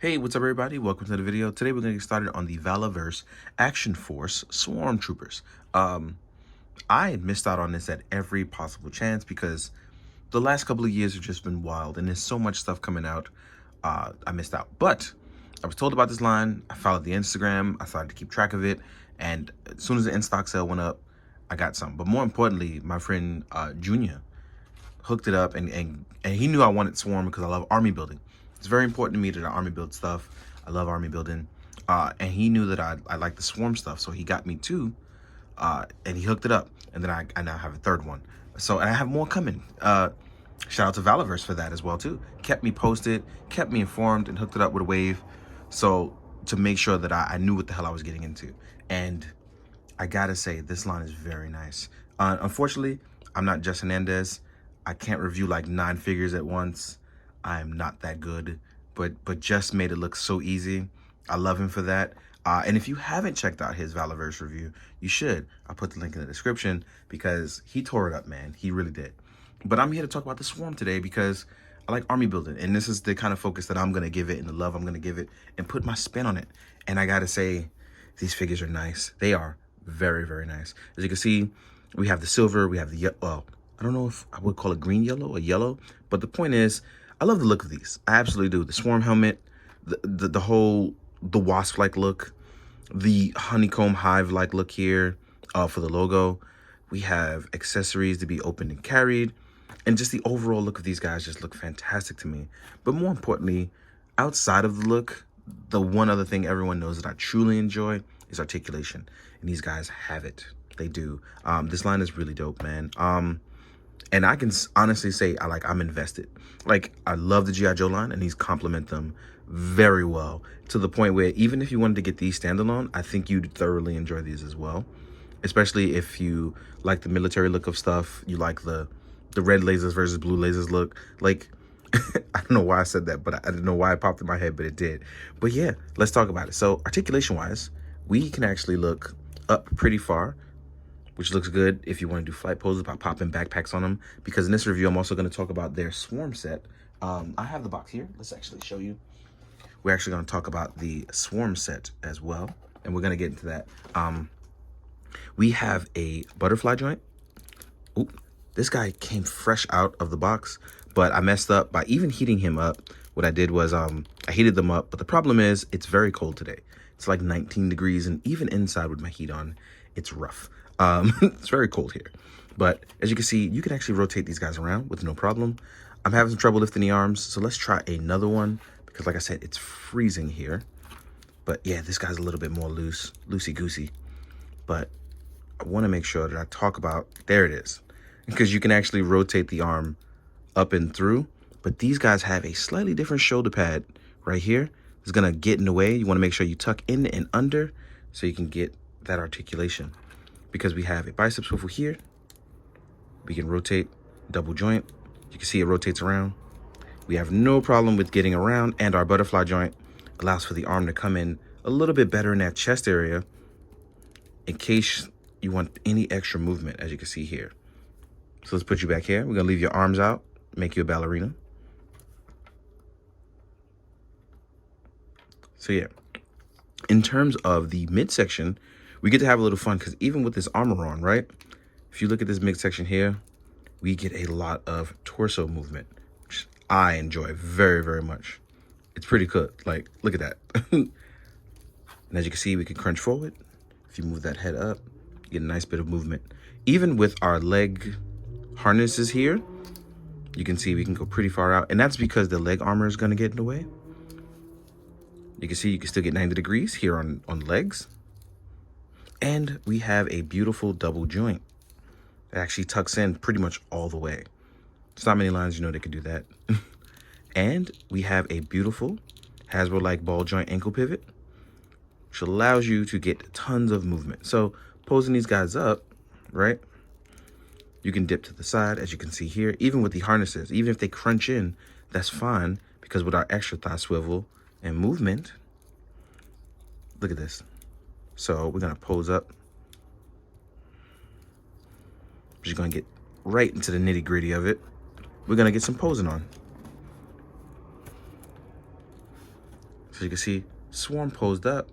Hey, what's up everybody? Welcome to the video. Today we're going to get started on the VALAVERSE Action Force Swarm Troopers. I had missed out on this at every possible chance because the last couple of years have just been wild and there's so much stuff coming out. I missed out. But I was told about this line. I followed the Instagram. I started to keep track of it. And as soon as the in-stock sale went up, I got some. But more importantly, my friend Junior hooked it up and he knew I wanted Swarm because I love army building. It's very important to me that I army build stuff. I love army building. And he knew that I like the Swarm stuff, so he got me two. And he hooked it up. And then I now have a third one. So, and I have more coming. Shout out to VALAVERSE for that as well, too. Kept me posted, kept me informed, and hooked it up with a wave. So, to make sure that I knew what the hell I was getting into. And I gotta say, this line is very nice. Unfortunately, I'm not Jess Hernandez. I can't review like 9 figures at once. I'm not that good, but Jess made it look so easy. I love him for that. And if you haven't checked out his VALAVERSE review, you should. I'll put the link in the description because he tore it up, man. He really did. But I'm here to talk about the Swarm today because I like army building, and this is the kind of focus that I'm gonna give it and the love I'm gonna give it and put my spin on it. And I gotta say, these figures are nice. They are very, very nice. As you can see, we have the silver, we have the, well, I don't know if I would call it green yellow or yellow, but the point is, I love the look of these. I absolutely do. The Swarm helmet, the whole, the wasp-like look, the honeycomb hive-like look here for the logo. We have accessories to be opened and carried, and just the overall look of these guys just look fantastic to me. But more importantly, outside of the look, the one other thing everyone knows that I truly enjoy is articulation, and these guys have it. They do. This line is really dope, man. And I can honestly say I'm invested. Like, I love the G.I. Joe line, and these complement them very well, to the point where even if you wanted to get these standalone, I think you'd thoroughly enjoy these as well. Especially if you like the military look of stuff, you like the red lasers versus blue lasers look. Like, I don't know why I said that, but I don't know why it popped in my head, but it did. But yeah, let's talk about it. So articulation-wise, we can actually look up pretty far, which looks good if you want to do flight poses by popping backpacks on them. Because in this review, I'm also going to talk about their Swarm set. I have the box here. Let's actually show you. We're actually going to talk about the Swarm set as well, and we're going to get into that. We have a butterfly joint. Oop, this guy came fresh out of the box, but I messed up by even heating him up. What I did was I heated them up, but the problem is it's very cold today. It's like 19 degrees, and even inside with my heat on, it's rough. It's very cold here. But as you can see, you can actually rotate these guys around with no problem. I'm having some trouble lifting the arms, so let's try another one because, like I said, it's freezing here. But yeah, this guy's a little bit more loosey-goosey. But I want to make sure that I talk about, there it is, because you can actually rotate the arm up and through. But these guys have a slightly different shoulder pad right here. It's going to get in the way. You want to make sure you tuck in and under so you can get that articulation. Because we have a bicep swivel here. We can rotate double joint. You can see it rotates around. We have no problem with getting around, and our butterfly joint allows for the arm to come in a little bit better in that chest area in case you want any extra movement, as you can see here. So let's put you back here. We're gonna leave your arms out, make you a ballerina. So yeah, in terms of the midsection, we get to have a little fun because even with this armor on, right? If you look at this midsection here, we get a lot of torso movement, which I enjoy very, very much. It's pretty good. Like, look at that. And as you can see, we can crunch forward. If you move that head up, you get a nice bit of movement. Even with our leg harnesses here, you can see we can go pretty far out. And that's because the leg armor is going to get in the way. You can see you can still get 90 degrees here on legs. And we have a beautiful double joint that actually tucks in pretty much all the way. There's not many lines you know that could do that. And we have a beautiful Hasbro-like ball joint ankle pivot, which allows you to get tons of movement. So posing these guys up, right? You can dip to the side, as you can see here, even with the harnesses. Even if they crunch in, that's fine, because with our extra thigh swivel and movement, look at this. So we're gonna pose up. We're just gonna get right into the nitty gritty of it. We're gonna get some posing on. So you can see Swarm posed up.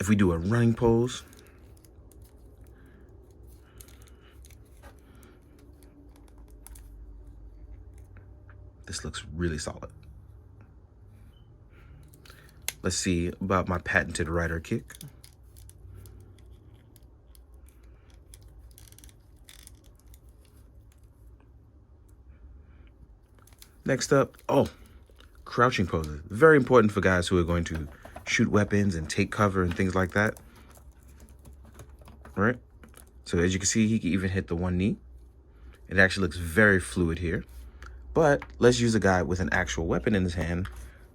If we do a running pose, this looks really solid. Let's see about my patented rider kick. Next up, crouching poses. Very important for guys who are going to shoot weapons and take cover and things like that. Right? So as you can see, he can even hit the one knee. It actually looks very fluid here. But let's use a guy with an actual weapon in his hand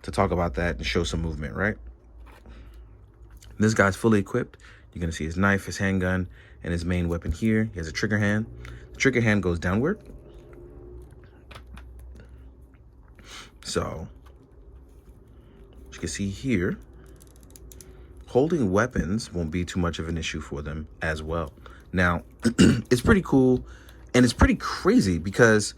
to talk about that and show some movement, right? This guy's fully equipped. You're going to see his knife, his handgun, and his main weapon here. He has a trigger hand. The trigger hand goes downward. So, as you can see here, holding weapons won't be too much of an issue for them as well. Now, it's pretty cool, and it's pretty crazy because,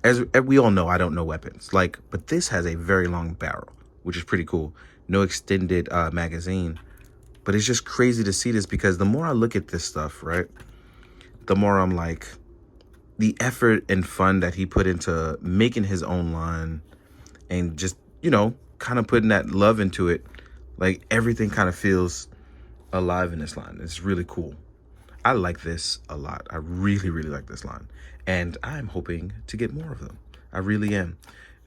as we all know, I don't know weapons. But this has a very long barrel, which is pretty cool. No extended magazine. But it's just crazy to see this because the more I look at this stuff, right, the more I'm like, the effort and fun that he put into making his own line and just, kind of putting that love into it, like everything kind of feels alive in this line. It's really cool. I like this a lot. I really, really like this line. And I'm hoping to get more of them. I really am.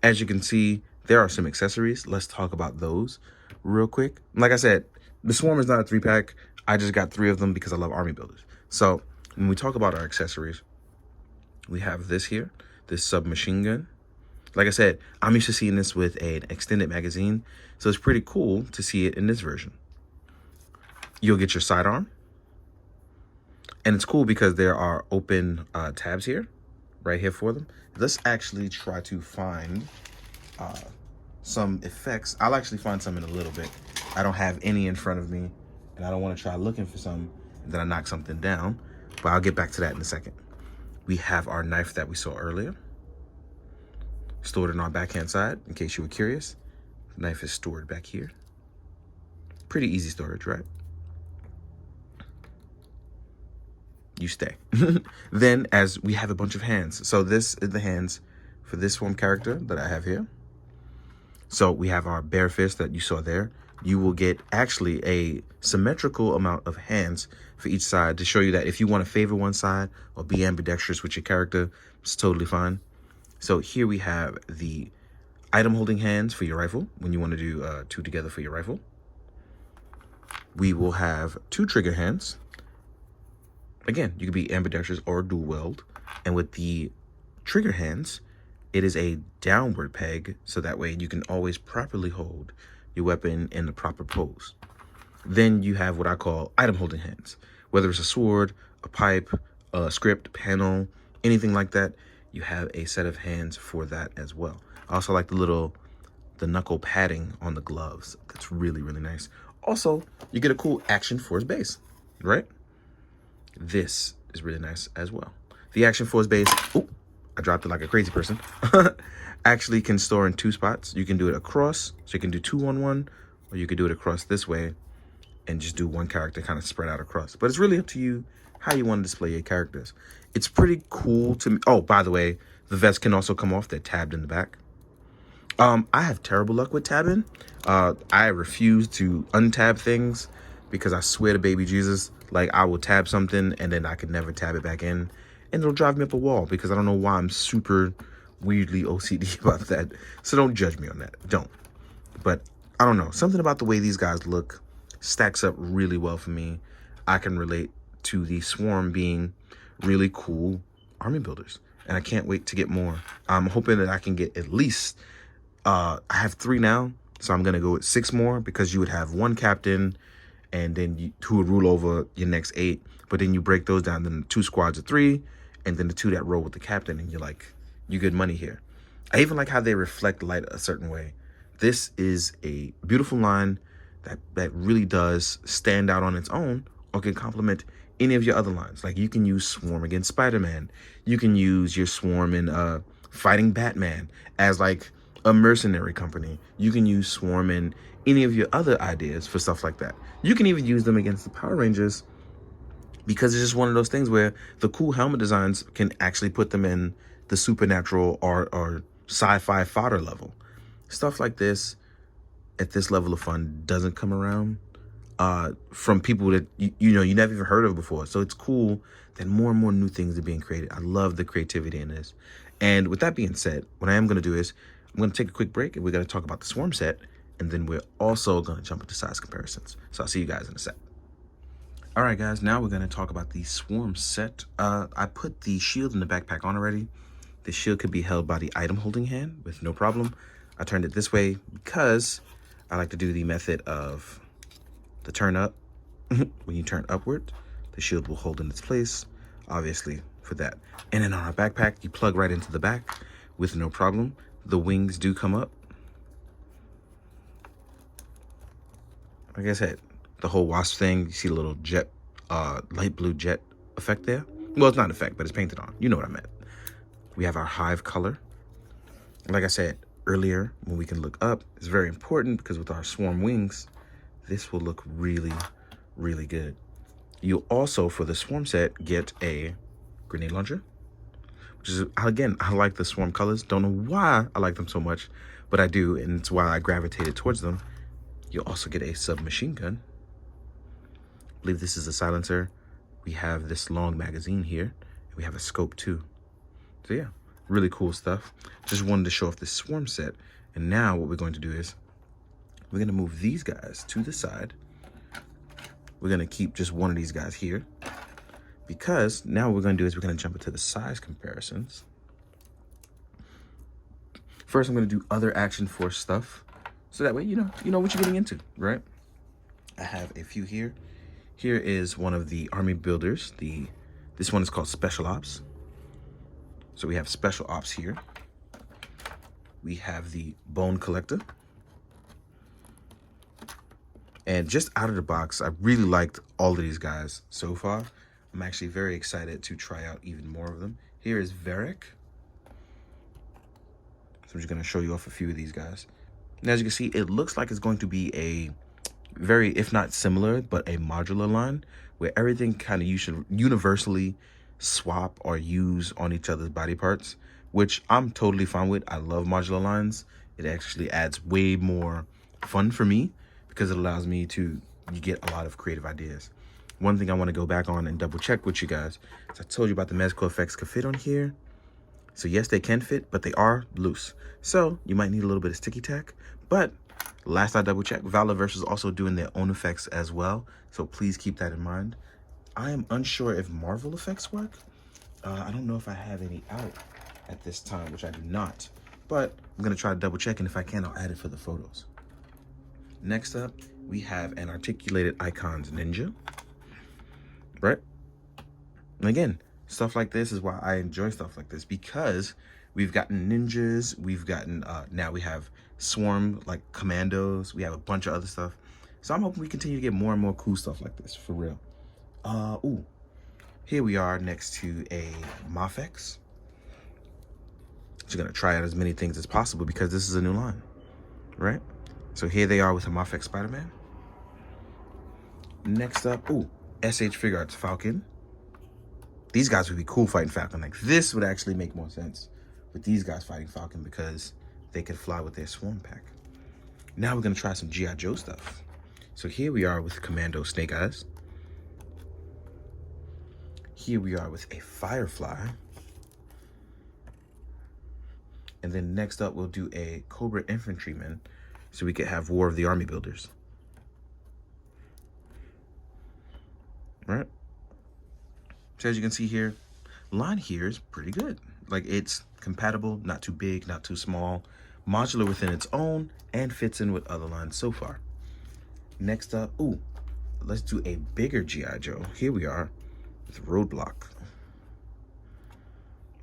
As you can see, there are some accessories. Let's talk about those real quick. Like I said, the Swarm is not a 3-pack. I just got 3 of them because I love army builders. So when we talk about our accessories, we have this here, this submachine gun. Like I said, I'm used to seeing this with an extended magazine, so it's pretty cool to see it in this version. You'll get your sidearm. And it's cool because there are open tabs here, right here for them. Let's actually try to find some effects. I'll actually find some in a little bit. I don't have any in front of me, and I don't want to try looking for some and then I knock something down, but I'll get back to that in a second. We have our knife that we saw earlier, stored on our backhand side, in case you were curious. The knife is stored back here. Pretty easy storage, right? You stay. Then, as we have a bunch of hands. So this is the hands for this Swarm character that I have here. So we have our bare fist that you saw there. You will get actually a symmetrical amount of hands for each side to show you that if you want to favor one side or be ambidextrous with your character, it's totally fine. So here we have the item holding hands for your rifle when you want to do 2 together for your rifle. We will have 2 trigger hands. Again, you could be ambidextrous or dual wield. And with the trigger hands, it is a downward peg, so that way you can always properly hold your weapon in the proper pose. Then you have what I call item holding hands. Whether it's a sword, a pipe, a script, panel, anything like that, you have a set of hands for that as well. I also like the knuckle padding on the gloves. That's really, really nice. Also, you get a cool action force base, right? This is really nice as well. The action force base, I dropped it like a crazy person, actually can store in 2 spots. You can do it across, so you can do 2 on 1, or you can do it across this way and just do one character kind of spread out across. But it's really up to you how you want to display your characters. It's pretty cool to me. Oh, by the way, the vests can also come off. They're tabbed in the back. I have terrible luck with tabbing. I refuse to untab things because I swear to baby Jesus, like I will tab something and then I can never tab it back in. And it'll drive me up a wall because I don't know why I'm super weirdly OCD about that. So don't judge me on that. Don't. But I don't know. Something about the way these guys look stacks up really well for me. I can relate to the Swarm being really cool army builders. And I can't wait to get more. I'm hoping that I can get at least, I have 3 now. So I'm going to go with 6 more because you would have 1 captain and then who would rule over your next 8. But then you break those down, then 2 squads of 3, and then the 2 that roll with the captain, and you're like, you good money here. I even like how they reflect light a certain way. This is a beautiful line that really does stand out on its own or can complement any of your other lines. Like you can use Swarm against Spider-Man. You can use your Swarm in fighting Batman as like a mercenary company. You can use Swarm in any of your other ideas for stuff like that. You can even use them against the Power Rangers, because it's just one of those things where the cool helmet designs can actually put them in the supernatural or sci-fi fodder level. Stuff like this at this level of fun doesn't come around from people that you know you never even heard of before. So it's cool that more and more new things are being created. I love the creativity in this. And with that being said, what I am going to do is I'm going to take a quick break and we're going to talk about the Swarm set, and then we're also going to jump into size comparisons. So I'll see you guys in a sec. All right, guys, now we're going to talk about the Swarm set. I put the shield in the backpack on already. The shield could be held by the item holding hand with no problem. I turned it this way because I like to do the method of the turn up. When you turn upward, the shield will hold in its place, obviously, for that. And then on our backpack, you plug right into the back with no problem. The wings do come up. Like I said, the whole wasp thing, you see a little jet, light blue jet effect there. Well, it's not an effect, but it's painted on. You know what I meant. We have our hive color. Like I said earlier, when we can look up, it's very important because with our swarm wings, this will look really, really good. You'll also, for the swarm set, get a grenade launcher, which is, again, I like the swarm colors. Don't know why I like them so much, but I do, and it's why I gravitated towards them. You'll also get a submachine gun. I believe this is a silencer. We have this long magazine here. We have a scope too. So yeah, really cool stuff. Just wanted to show off this swarm set. And now what we're going to do is we're going to move these guys to the side. We're going to keep just one of these guys here, because now what we're going to do is we're going to jump into the size comparisons. First, I'm going to do other Action Force stuff, so that way you know what you're getting into, right? I have a few here. Here is one of the army builders. This one is called Special Ops. So we have Special Ops here. We have the Bone Collector. And just out of the box, I really liked all of these guys so far. I'm actually very excited to try out even more of them. Here is Varric. So I'm just going to show you off a few of these guys. And as you can see, it looks like it's going to be a very, if not similar, but a modular line where everything kind of you should universally swap or use on each other's body parts, which I'm totally fine with. I love modular lines. It actually adds way more fun for me because it allows me to get a lot of creative ideas. One thing I want to go back on and double check with you guys is I told you about the magical effects could fit on here. So yes, they can fit, but they are loose. So you might need a little bit of sticky tack. But last I double checked, VALAVERSE is also doing their own effects as well. So please keep that in mind. I am unsure if Marvel effects work. I don't know if I have any out at this time, which I do not. But I'm going to try to double check, and if I can, I'll add it for the photos. Next up, we have an articulated icons ninja. Right? And again, stuff like this is why I enjoy stuff like this, because we've gotten ninjas, we've gotten, now we have swarm, like commandos, we have a bunch of other stuff. So I'm hoping we continue to get more and more cool stuff like this, for real. Ooh, here we are next to a Mafex. Just gonna try out as many things as possible because this is a new line, right? So here they are with a Mafex Spider-Man. Next up, ooh, SH Figure Arts Falcon. These guys would be cool fighting Falcon. Like, this would actually make more sense with these guys fighting Falcon because they could fly with their swarm pack. Now we're gonna try some G.I. Joe stuff. So here we are with Commando Snake Eyes. Here we are with a Firefly. And then next up, we'll do a Cobra Infantryman so we could have War of the Army Builders. Right? So as you can see here, line here is pretty good. Like, it's compatible, not too big, not too small, modular within its own, and fits in with other lines so far. Next up, ooh, let's do a bigger G.I. Joe. Here we are with Roadblock.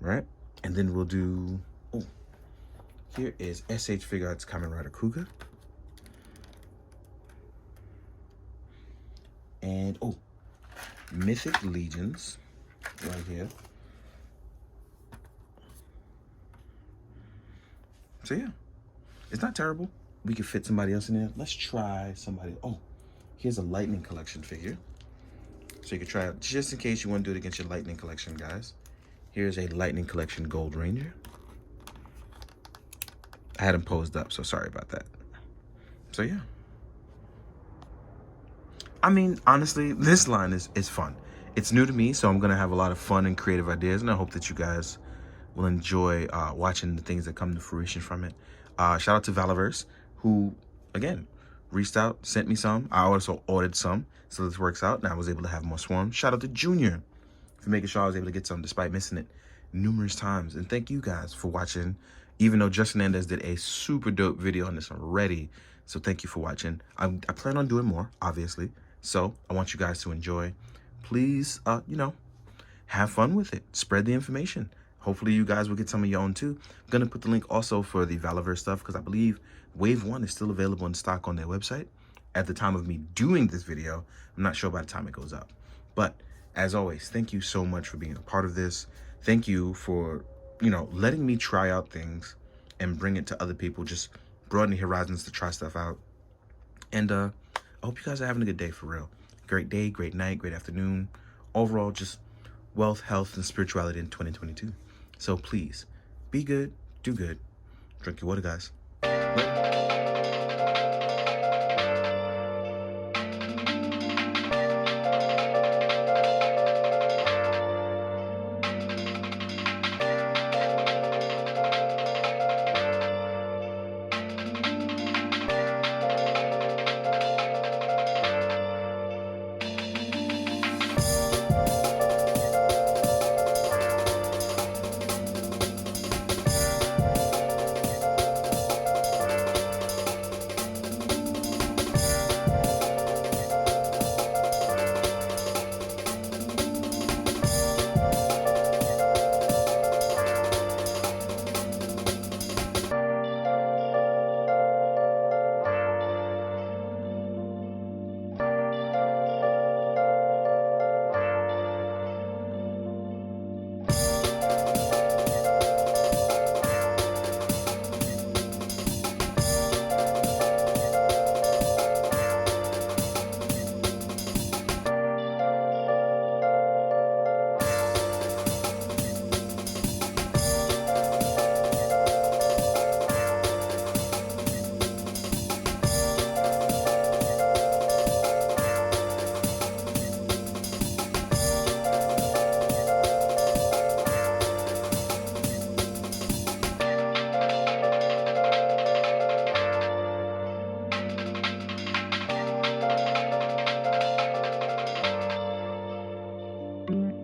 Right? And then we'll do, ooh, here is SH Figure Arts Kamen Rider Kuga. And, oh, Mythic Legions right here. So yeah, It's not terrible. We could fit somebody else in there. Let's try somebody. Oh, here's a Lightning Collection figure. So you can try it just in case you want to do it against your Lightning Collection, guys. Here's a Lightning Collection Gold Ranger. I had him posed up, so sorry about that. So yeah. I mean, honestly, this line is fun. It's new to me, so I'm going to have a lot of fun and creative ideas, and I hope that you guys will enjoy watching the things that come to fruition from it. Shout out to VALAVERSE, who, again, reached out, sent me some. I also ordered some, so this works out, and I was able to have more swarms. Shout out to Junior for making sure I was able to get some despite missing it numerous times. And thank you guys for watching, even though Justin Hernandez did a super dope video on this already. So thank you for watching. I plan on doing more, obviously. So I want you guys to enjoy. Please, you know, have fun with it. Spread the information. Hopefully you guys will get some of your own too. I'm going to put the link also for the VALAVERSE stuff because I believe Wave 1 is still available in stock on their website at the time of me doing this video. I'm not sure by the time it goes up. But as always, thank you so much for being a part of this. Thank you for, you know, letting me try out things and bring it to other people. Just broaden the horizons to try stuff out. And I hope you guys are having a good day for real. Great day, great night, great afternoon. Overall, just wealth, health, and spirituality in 2022. So please, be good, do good. Drink your water, guys. Later.